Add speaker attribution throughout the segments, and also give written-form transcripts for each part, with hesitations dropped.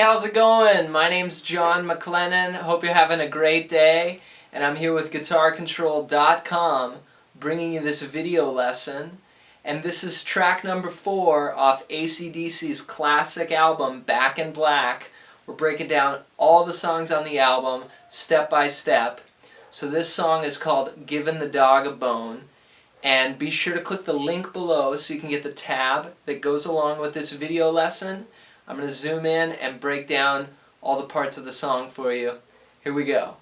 Speaker 1: how's it going? My name's Jon MacLennan. Hope you're having a great day. And I'm here with GuitarControl.com bringing you this video lesson. And this is track number 4 off AC/DC's classic album, Back in Black. We're breaking down all the songs on the album, step by step. So this song is called Givin the Dog a Bone. And be sure to click the link below so you can get the tab that goes along with this video lesson. I'm going to zoom in and break down all the parts of the song for you. Here we go.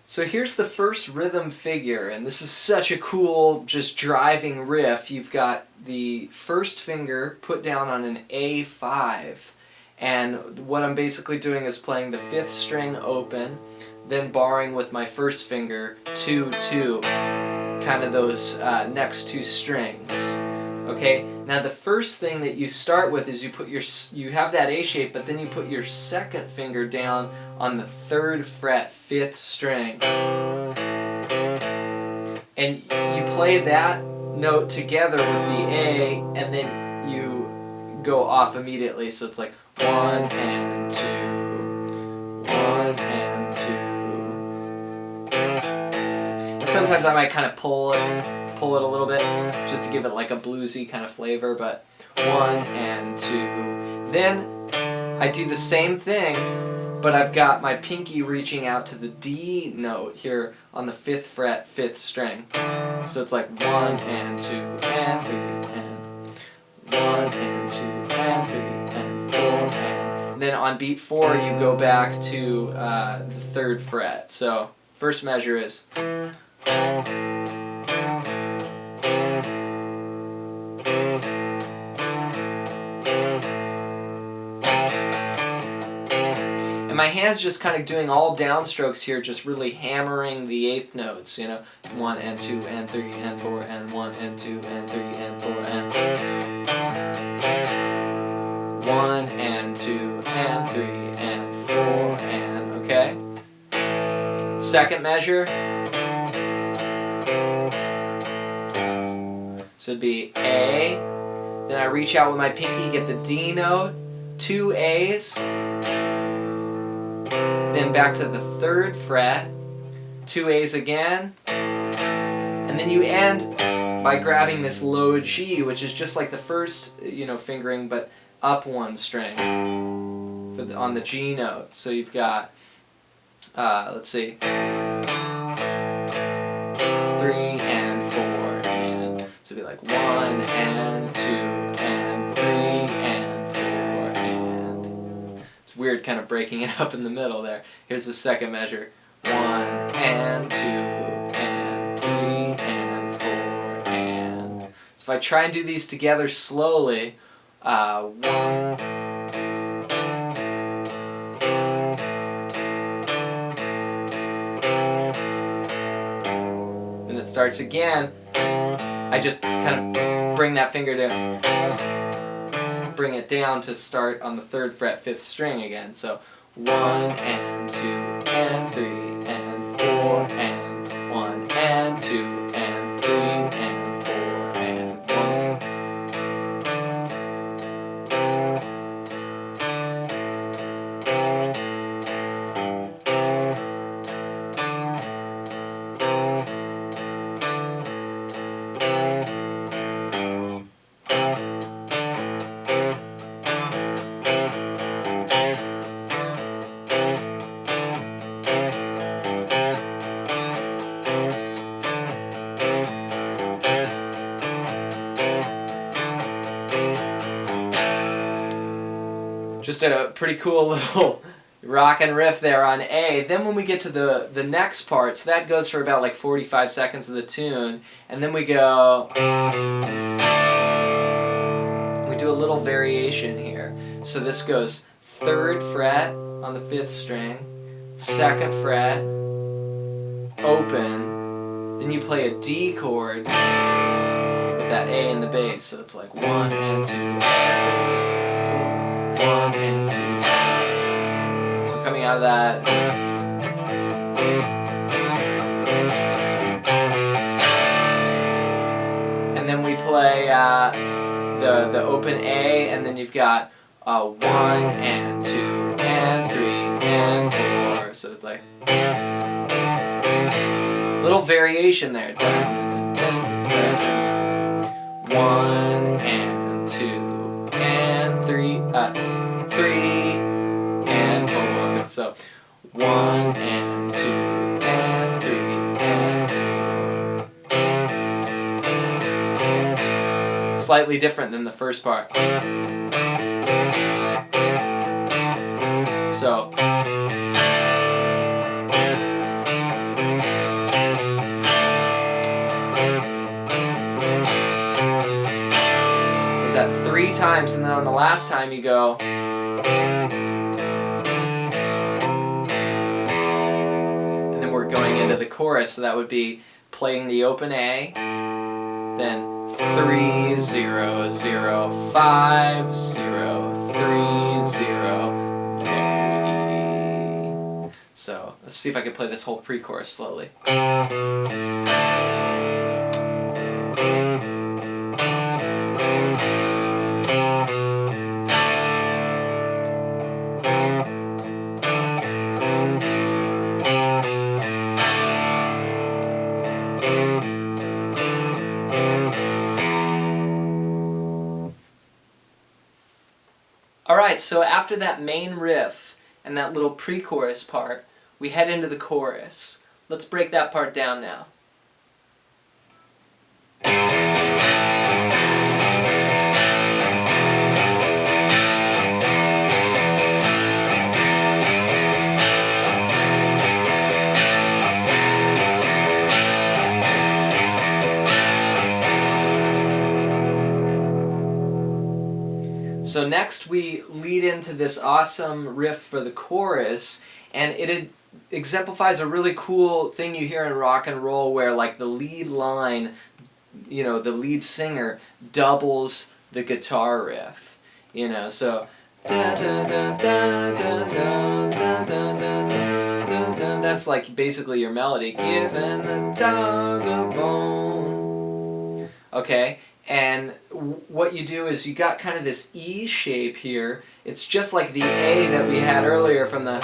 Speaker 1: So here's the first rhythm figure, and this is such a cool, just driving riff. You've got the first finger put down on an A5, and what I'm basically doing is playing the 5th string open, then barring with my first finger 2, 2, kind of those next 2 strings. Okay, now the first thing that you start with is you have that A shape, but then you put your second finger down on the 3rd fret, 5th string. And you play that note together with the A, and then you go off immediately. So it's like 1 and 2, 1 and 2. And sometimes I might kind of pull it a little bit just to give it like a bluesy kind of flavor, but 1 and 2. Then I do the same thing, but I've got my pinky reaching out to the D note here on the 5th fret, 5th string. So it's like 1 and 2 and 3 and 1 and 2 and 3 and 4 and then on beat 4 you go back to the 3rd fret. So first measure is and my hand's just kind of doing all downstrokes here, just really hammering the 8th notes, you know, 1 and 2 and 3 and 4 and 1 and 2 and 3 and 4 and 1 and 2 and 3 and 4 and, okay? Second measure. So it'd be A, then I reach out with my pinky, get the D note, 2 A's, then back to the 3rd fret, 2 A's again, and then you end by grabbing this low G, which is just like the first, fingering, but up 1 string on the G note. So you've got, let's see, 3 and 4, and so it'd be like 1 and 2 and 3 and 4 and it's weird kind of breaking it up in the middle there. Here's the second measure. 1 and 2 and 3 and 4 and so if I try and do these together slowly, 1 and it starts again. I just kind of bring that finger to bring it down to start on the 3rd fret, 5th string again. So 1 and 2 and 3 and 4 and 1 and 2 and 3 and 4 and just a pretty cool little rockin' riff there on A. Then when we get to the next part, so that goes for about like 45 seconds of the tune, and then we go, we do a little variation here. So this goes 3rd fret on the 5th string, 2nd fret, open, then you play a D chord, with that A in the bass. So it's like 1 and 2 and 3, 4, 1 and 2. So coming out of that. And then we play the open A, and then you've got 1 and 2 and 3 and 4. So it's like little variation there. 1 and 2 and 3, 3 and 4. So 1 and 2 and 3 and 4. Slightly different than the first part. So is that 3 times, and then on the last time you go and then we're going into the chorus, so that would be playing the open A, then 3 0 0 5 0 3 0 low E. So let's see if I can play this whole pre-chorus slowly. Alright, so after that main riff and that little pre-chorus part, we head into the chorus. Let's break that part down now. So next we lead into this awesome riff for the chorus, and it exemplifies a really cool thing you hear in rock and roll where like the lead line, you know, the lead singer doubles the guitar riff, you know, so that's like basically your melody. Givin the dog a bone. Okay? And what you do is you got kind of this E shape here. It's just like the A that we had earlier from the...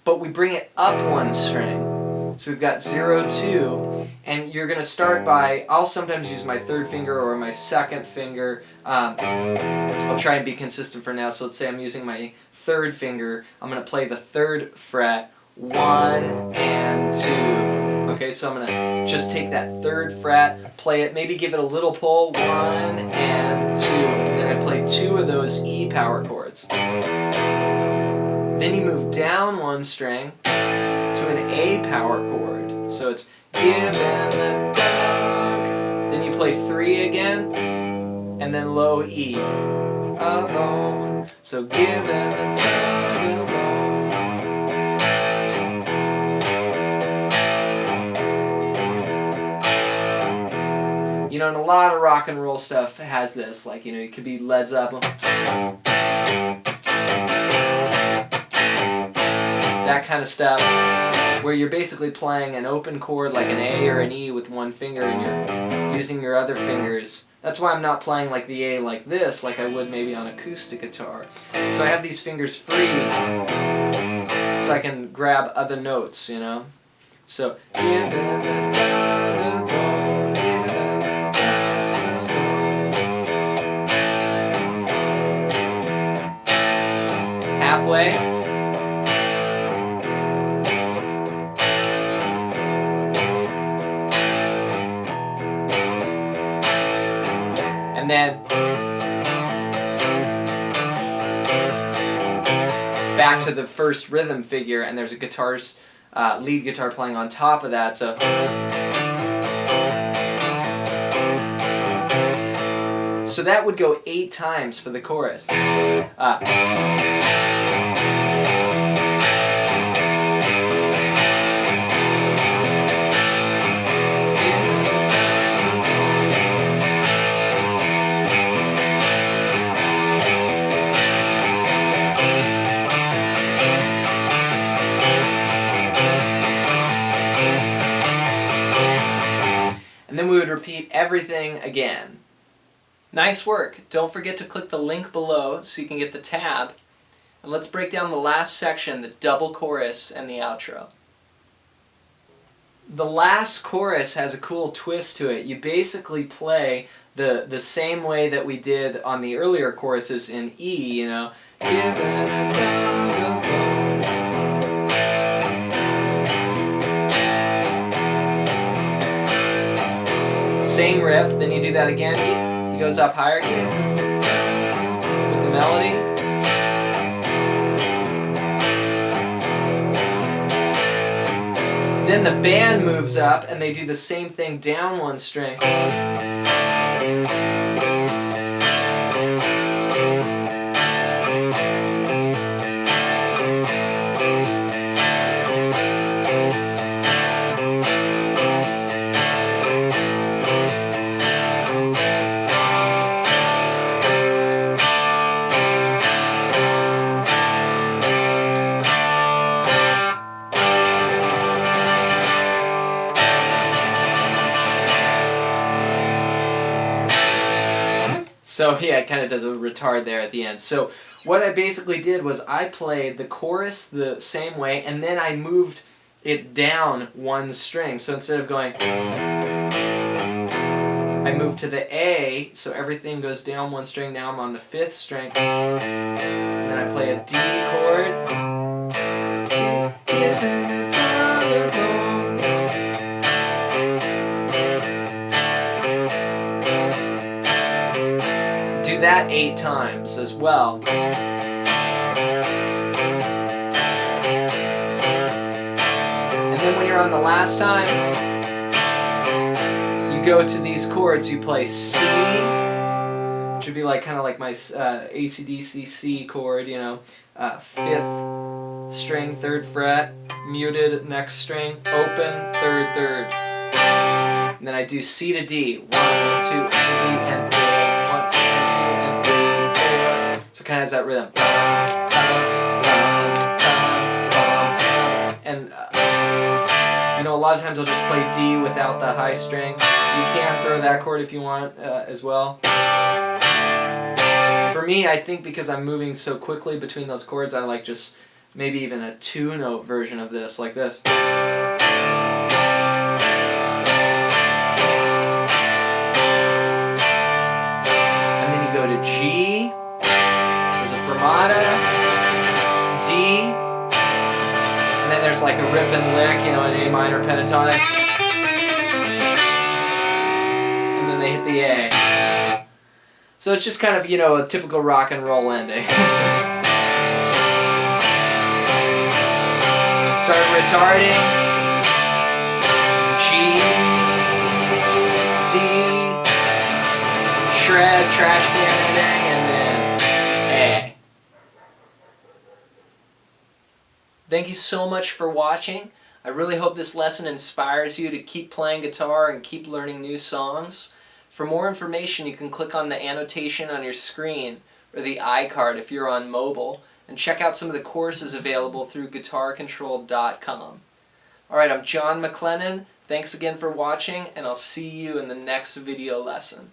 Speaker 1: But we bring it up 1 string. So we've got 0, 2, and you're going to start by... I'll sometimes use my 3rd finger or my 2nd finger. I'll try and be consistent for now. So let's say I'm using my 3rd finger. I'm going to play the 3rd fret, 1 and 2. Okay, so I'm going to just take that 3rd fret, play it, maybe give it a little pull, 1 and 2, and then I play 2 of those E power chords. Then you move down 1 string to an A power chord. So it's Givin the Dog. Then you play 3 again, and then low E. Alone. So Givin the Dog alone. You know, and a lot of rock and roll stuff has this, like, you know, it could be Led Zeppelin. That kind of stuff, where you're basically playing an open chord like an A or an E with 1 finger, and you're using your other fingers. That's why I'm not playing like the A like this, like I would maybe on acoustic guitar. So I have these fingers free, so I can grab other notes, you know? So, halfway. And then back to the first rhythm figure, and there's a guitar's lead guitar playing on top of that. So that would go 8 times for the chorus. repeat everything again.
Speaker 2: Nice work. Don't forget to click the link below so you can get the tab. And let's break down the last section, the double chorus and the outro.
Speaker 1: The last chorus has a cool twist to it. You basically play the same way that we did on the earlier choruses in E, you know. Givin the Dog. Same riff, then you do that again. He goes up higher with the melody. Then the band moves up and they do the same thing down one string. So yeah, it kind of does a retard there at the end. So what I basically did was I played the chorus the same way, and then I moved it down one string. So instead of going, I moved to the A, so everything goes down one string. Now I'm on the 5th string. And then I play a D chord. Do that 8 times as well. And then when you're on the last time, you go to these chords. You play C, which would be like kind of like my AC/DC C chord, you know, 5th string, 3rd fret, muted next string, open, 3rd, 3rd. And then I do C to D, 1, 2, 3, and 4. 1, 2, and 3, 4. So it kind of has that rhythm. And you know, a lot of times I'll just play D without the high string. You can throw that chord if you want as well. For me, I think because I'm moving so quickly between those chords, I like just maybe even a 2-note version of this, like this. And then you go to G, there's a fermata, D, and then there's like a rip and lick, you know, an A minor pentatonic. And then they hit the A. So it's just kind of, you know, a typical rock and roll ending. Start retarding. G, D, shred, trash can ending, and then A.
Speaker 2: Thank you so much for watching. I really hope this lesson inspires you to keep playing guitar and keep learning new songs. For more information, you can click on the annotation on your screen or the iCard if you're on mobile, and check out some of the courses available through guitarcontrol.com. Alright, I'm Jon MacLennan. Thanks again for watching, and I'll see you in the next video lesson.